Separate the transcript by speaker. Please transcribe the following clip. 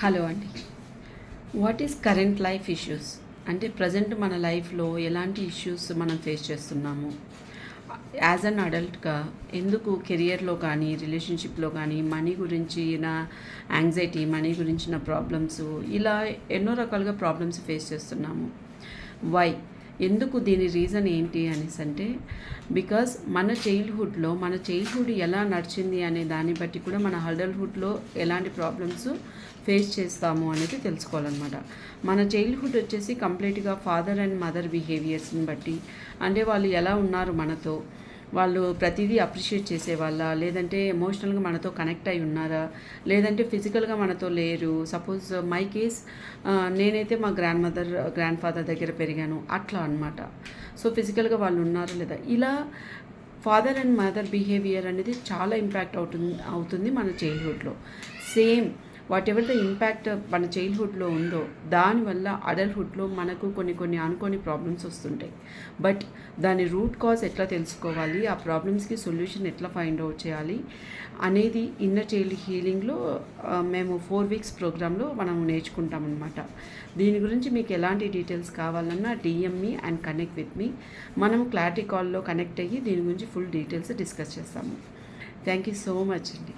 Speaker 1: Hello అండి. What is current life issues అంటే present మన లైఫ్లో ఎలాంటి ఇష్యూస్ మనం ఫేస్ చేస్తున్నాము, యాజ్ అన్ అడల్ట్గా ఎందుకు కెరియర్లో కానీ రిలేషన్షిప్లో కానీ మనీ గురించిన యాంగ్జైటీ, మనీ గురించిన ప్రాబ్లమ్స్, ఇలా ఎన్నో రకాలుగా ప్రాబ్లమ్స్ ఫేస్ చేస్తున్నాము. వై, ఎందుకు, దీని రీజన్ ఏంటి అనేసి అంటే బికాస్ మన చైల్డ్హుడ్ ఎలా నడిచింది అనే దాన్ని బట్టి కూడా మన అడల్ట్హుడ్లో ఎలాంటి ప్రాబ్లమ్స్ ఫేస్ చేస్తాము అనేది తెలుసుకోవాలన్నమాట. మన చైల్డ్హుడ్ వచ్చేసి కంప్లీట్గా ఫాదర్ అండ్ మదర్ బిహేవియర్స్ని బట్టి, అంటే వాళ్ళు ఎలా ఉన్నారు మనతో, వాళ్ళు ప్రతిదీ అప్రిషియేట్ చేసేవాళ్ళ, లేదంటే ఎమోషనల్గా మనతో కనెక్ట్ అయి ఉన్నారా, లేదంటే ఫిజికల్గా మనతో లేరు. సపోజ్ మై కేస్, నేనైతే మా గ్రాండ్ ఫాదర్ దగ్గర పెరిగాను అట్లా అనమాట. సో ఫిజికల్గా వాళ్ళు ఉన్నారు లేదా, ఇలా ఫాదర్ అండ్ మదర్ బిహేవియర్ అనేది చాలా ఇంపాక్ట్ అవుతుంది మన చైల్డ్హుడ్లో. Same whatever the impact మన చైల్డ్హుడ్లో ఉందో దానివల్ల అడల్ట్హుడ్లో మనకు కొన్ని అనుకోని ప్రాబ్లమ్స్ వస్తుంటాయి. బట్ దాని రూట్ కాజ్ ఎట్లా తెలుసుకోవాలి, ఆ ప్రాబ్లమ్స్కి సొల్యూషన్ ఎట్లా ఫైండ్ అవుట్ చేయాలి అనేది ఇన్నర్ చైల్డ్ హీలింగ్లో మేము 4 weeks ప్రోగ్రాంలో మనం నేర్చుకుంటామన్నమాట. దీని గురించి మీకు ఎలాంటి డీటెయిల్స్ కావాలన్నా DM me and connect with me. మనం క్లారిటీ కాల్లో కనెక్ట్ అయ్యి దీని గురించి ఫుల్ డీటెయిల్స్ డిస్కస్ చేస్తాము. థ్యాంక్ యూ సో మచ్ అండి.